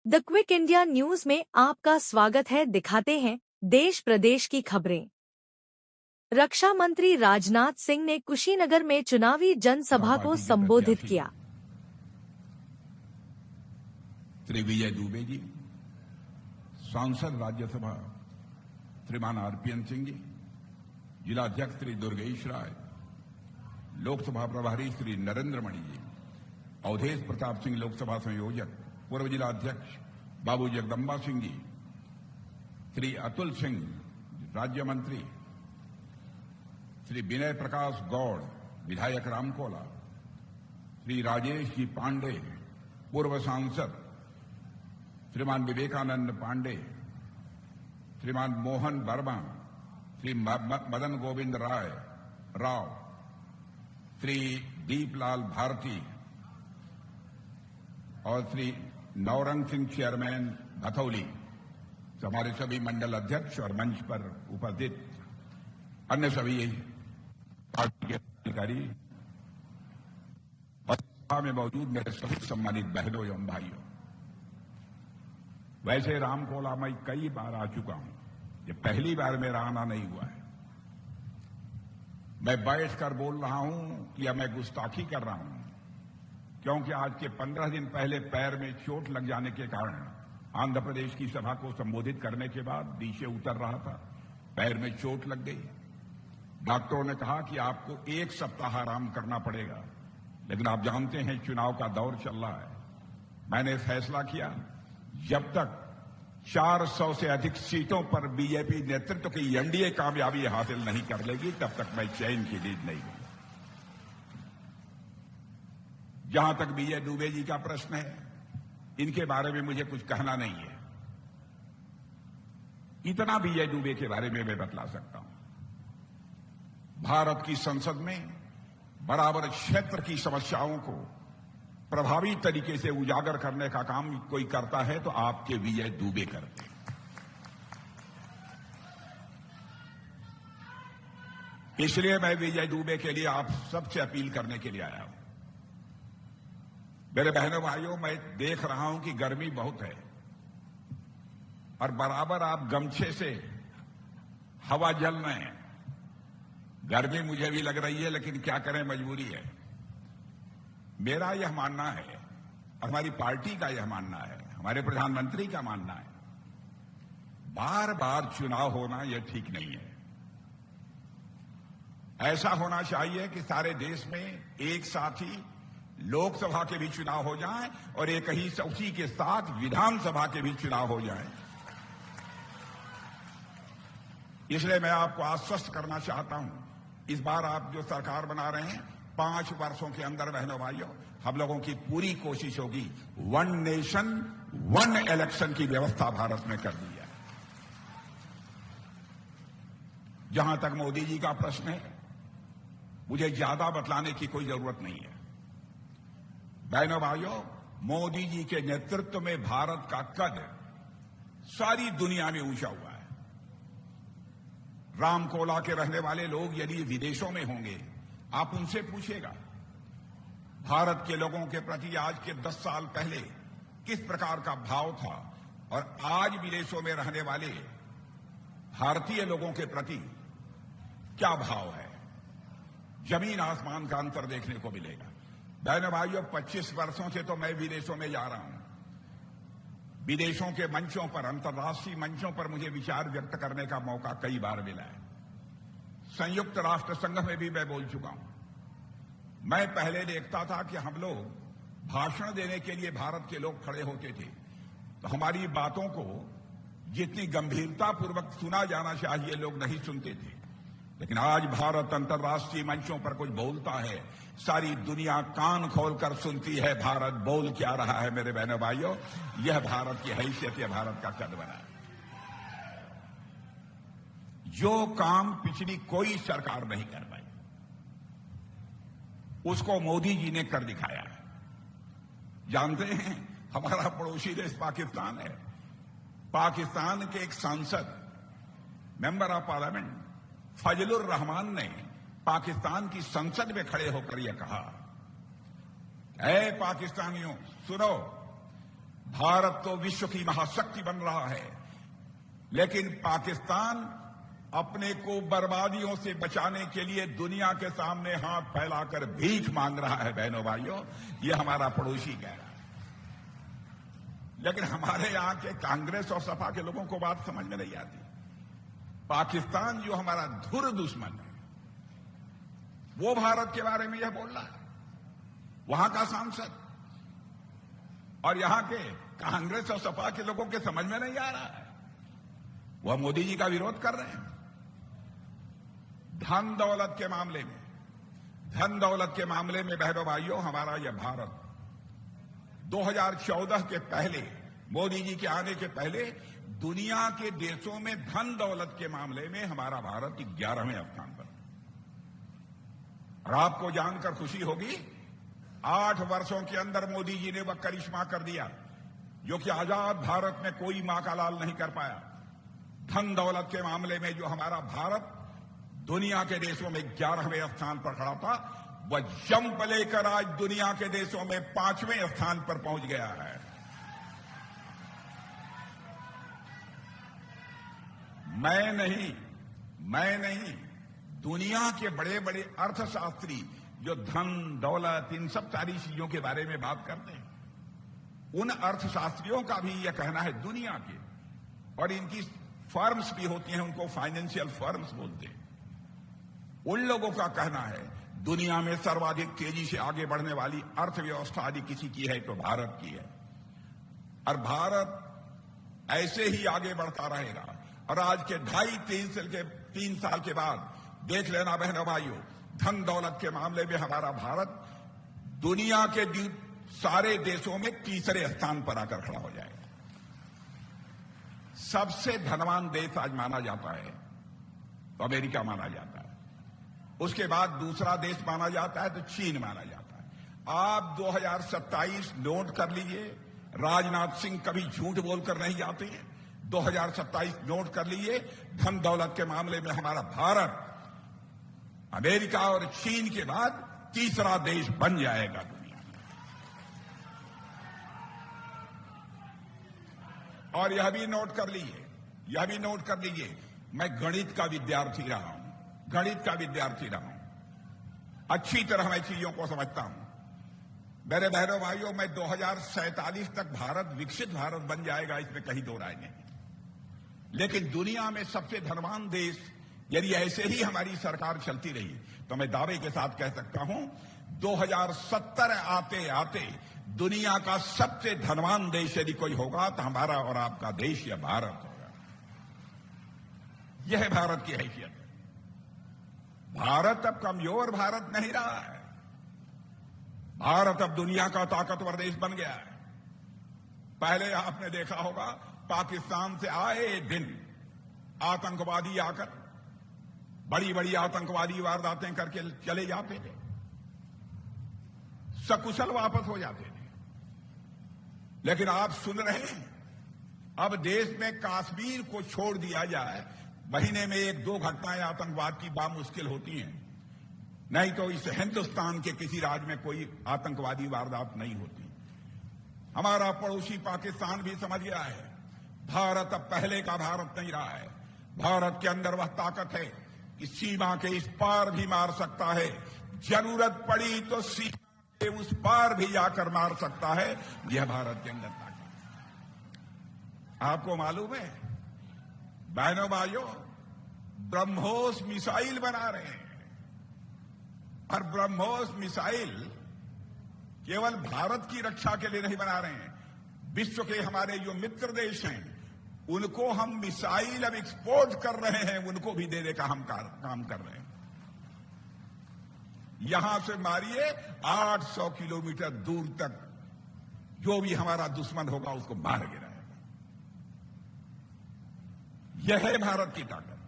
The quick India news में आपका स्वागत है। दिखाते हैं देश प्रदेश की खबरें। रक्षा मंत्री राजनाथ सिंह ने कुशीनगर में चुनावी जनसभा को संबोधित किया। श्री विजय दुबे जी, सांसद राज्यसभा श्रीमान आरपीएन सिंह जी, जिला अध्यक्ष श्री दुर्गेश राय, लोकसभा प्रभारी श्री नरेंद्र मणि जी, अवधेश प्रताप सिंह लोकसभा संयोजक, पूर्व जिला अध्यक्ष बाबू जगदम्बा सिंह जी, श्री अतुल सिंह राज्य मंत्री, श्री विनय प्रकाश गौड़ विधायक रामकोला, श्री राजेश जी पांडे पूर्व सांसद, श्रीमान विवेकानंद पांडे, श्रीमान मोहन वर्मा, श्री मदन गोविंद राव, श्री दीपलाल भारती और श्री नौरंग सिंह चेयरमैन भथौली, हमारे सभी मंडल अध्यक्ष और मंच पर उपस्थित अन्य सभी पार्टी के अधिकारी और सभा में मौजूद मेरे सभी सम्मानित बहनों एवं भाइयों। वैसे रामकोला मैं कई बार आ चुका हूं, ये पहली बार मेरा आना नहीं हुआ है। मैं बैठकर बोल रहा हूं कि या मैं गुस्ताखी कर रहा हूं, क्योंकि आज के 15 दिन पहले पैर में चोट लग जाने के कारण आंध्र प्रदेश की सभा को संबोधित करने के बाद नीचे उतर रहा था, पैर में चोट लग गई। डॉक्टरों ने कहा कि आपको 1 सप्ताह आराम करना पड़ेगा, लेकिन आप जानते हैं चुनाव का दौर चल रहा है। मैंने फैसला किया, जब तक 400 से अधिक सीटों पर बीजेपी नेतृत्व की एनडीए कामयाबी हासिल नहीं कर लेगी, तब तक मैं चैन की नींद नहीं लूंगा। जहां तक विजय दुबे जी का प्रश्न है, इनके बारे में मुझे कुछ कहना नहीं है। इतना विजय दुबे के बारे में मैं बतला सकता हूं, भारत की संसद में बराबर क्षेत्र की समस्याओं को प्रभावी तरीके से उजागर करने का काम कोई करता है तो आपके विजय दुबे करते हैं। इसलिए मैं विजय दुबे के लिए आप सबसे अपील करने के लिए आया हूं। मेरे बहनों भाइयों, मैं देख रहा हूं कि गर्मी बहुत है और बराबर आप गमछे से हवा झल रहे हैं। गर्मी मुझे भी लग रही है, लेकिन क्या करें, मजबूरी है। मेरा यह मानना है, हमारी पार्टी का यह मानना है, हमारे प्रधानमंत्री का मानना है, बार बार चुनाव होना यह ठीक नहीं है। ऐसा होना चाहिए कि सारे देश में एक साथ ही लोकसभा के भी चुनाव हो जाएं और एक ही उसी के साथ विधानसभा के भी चुनाव हो जाएं। इसलिए मैं आपको आश्वस्त करना चाहता हूं, इस बार आप जो सरकार बना रहे हैं, 5 वर्षों के अंदर बहनों भाइयों, हम लोगों की पूरी कोशिश होगी 1 नेशन 1 इलेक्शन की व्यवस्था भारत में कर दी है। जहां तक मोदी जी का प्रश्न है, मुझे ज्यादा बतलाने की कोई जरूरत नहीं है। बहनों भाइयों, मोदी जी के नेतृत्व में भारत का कद सारी दुनिया में ऊंचा हुआ है। रामकोला के रहने वाले लोग यदि विदेशों में होंगे, आप उनसे पूछिएगा भारत के लोगों के प्रति आज के 10 साल पहले किस प्रकार का भाव था और आज विदेशों में रहने वाले भारतीय लोगों के प्रति क्या भाव है। जमीन आसमान का अंतर देखने को मिलेगा। बहनों भाइयों, 25 वर्षों से तो मैं विदेशों में जा रहा हूं। विदेशों के मंचों पर, अंतर्राष्ट्रीय मंचों पर मुझे विचार व्यक्त करने का मौका कई बार मिला है। संयुक्त राष्ट्र संघ में भी मैं बोल चुका हूं। मैं पहले देखता था कि हम लोग भाषण देने के लिए भारत के लोग खड़े होते थे तो हमारी बातों को जितनी गंभीरतापूर्वक सुना जाना चाहिए लोग नहीं सुनते थे, लेकिन आज भारत अंतर्राष्ट्रीय मंचों पर कुछ बोलता है, सारी दुनिया कान खोलकर सुनती है भारत बोल क्या रहा है। मेरे बहनों भाइयों, यह भारत की हैसियत, यह भारत का कद बना है। जो काम पिछली कोई सरकार नहीं कर पाई, उसको मोदी जी ने कर दिखाया है। जानते हैं, हमारा पड़ोसी देश पाकिस्तान है। पाकिस्तान के एक सांसद, member of parliament Fazlur Rahman ने पाकिस्तान की संसद में खड़े होकर यह कहा, ऐ पाकिस्तानियों सुनो, भारत तो विश्व की महाशक्ति बन रहा है, लेकिन पाकिस्तान अपने को बर्बादियों से बचाने के लिए दुनिया के सामने हाथ फैलाकर भीख मांग रहा है। बहनों भाइयों, ये हमारा पड़ोसी कह रहा है। लेकिन हमारे यहां के कांग्रेस और सपा के लोगों को बात समझ में नहीं आती। पाकिस्तान जो हमारा धुर दुश्मन है, वो भारत के बारे में यह बोल रहा है। वहां का सांसद और यहां के कांग्रेस और सपा के लोगों के समझ में नहीं आ रहा है। वह मोदी जी का विरोध कर रहे हैं। धन दौलत के मामले में बहनों भाइयों, हमारा यह भारत 2014 के पहले, मोदी जी के आने के पहले, दुनिया के देशों में धन दौलत के मामले में हमारा भारत 11वें स्थान पर। और आपको जानकर खुशी होगी, 8 वर्षों के अंदर मोदी जी ने वह करिश्मा कर दिया जो कि आजाद भारत में कोई मां का लाल नहीं कर पाया। धन दौलत के मामले में जो हमारा भारत दुनिया के देशों में 11वें स्थान पर खड़ा था, वह जंप लेकर आज दुनिया के देशों में 5वें स्थान पर पहुंच गया है। मैं नहीं, दुनिया के बड़े बड़े अर्थशास्त्री जो धन दौलत इन सब सारी चीजों के बारे में बात करते हैं, उन अर्थशास्त्रियों का भी यह कहना है, दुनिया के, और इनकी फर्म्स भी होती हैं, उनको फाइनेंशियल फर्म्स बोलते हैं, उन लोगों का कहना है दुनिया में सर्वाधिक तेजी से आगे बढ़ने वाली अर्थव्यवस्था यदि किसी की है तो भारत की है। और भारत ऐसे ही आगे बढ़ता रहेगा। और आज के 2.5-3 साल के बाद देख लेना बहनों भाइयों, धन दौलत के मामले में हमारा भारत दुनिया के सारे देशों में 3रे स्थान पर आकर खड़ा हो जाएगा। सबसे धनवान देश आज माना जाता है तो अमेरिका माना जाता है, उसके बाद दूसरा देश माना जाता है तो चीन माना जाता है। आप 2027 नोट कर लीजिए, राजनाथ सिंह कभी झूठ बोलकर नहीं जाते हैं। 2027 नोट कर लीजिए, धन दौलत के मामले में हमारा भारत अमेरिका और चीन के बाद 3रा देश बन जाएगा दुनिया में। और यह भी नोट कर लीजिए, मैं गणित का विद्यार्थी रहा हूं, अच्छी तरह मैं चीजों को समझता हूं। मेरे बहनों भाइयों, मैं 2047 तक भारत विकसित भारत बन जाएगा, इसमें कहीं दो राय नहीं। लेकिन दुनिया में सबसे धनवान देश यदि ऐसे ही हमारी सरकार चलती रही तो मैं दावे के साथ कह सकता हूं 2070 आते आते दुनिया का सबसे धनवान देश यदि कोई होगा तो हमारा और आपका देश यह भारत होगा। यह है भारत की हैसियत है। भारत अब कमजोर भारत नहीं रहा है। भारत अब दुनिया का ताकतवर देश बन गया है। पहले आपने देखा होगा पाकिस्तान से आए दिन आतंकवादी आकर बड़ी बड़ी आतंकवादी वारदातें करके चले जाते थे, सकुशल वापस हो जाते थे। लेकिन आप सुन रहे हैं अब देश में कश्मीर को छोड़ दिया जाए, महीने में 1-2 घटनाएं आतंकवाद की बामुश्किल होती हैं, नहीं तो इस हिंदुस्तान के किसी राज्य में कोई आतंकवादी वारदात नहीं होती। हमारा पड़ोसी पाकिस्तान भी समझ गया है भारत अब पहले का भारत नहीं रहा है। भारत के अंदर वह ताकत है कि सीमा के इस पार भी मार सकता है, जरूरत पड़ी तो सीमा के उस पार भी जाकर मार सकता है। यह भारत के अंदर ताकत है। आपको मालूम है बहनों भाइयों, ब्रह्मोस मिसाइल बना रहे हैं, और ब्रह्मोस मिसाइल केवल भारत की रक्षा के लिए नहीं बना रहे हैं, विश्व के हमारे जो मित्र देश हैं उनको हम मिसाइल अब एक्सपोर्ट कर रहे हैं, उनको भी देने का हम काम कर रहे हैं। यहां से मारिए 800 किलोमीटर दूर तक जो भी हमारा दुश्मन होगा उसको मार गिराएगा। यह है भारत की ताकत।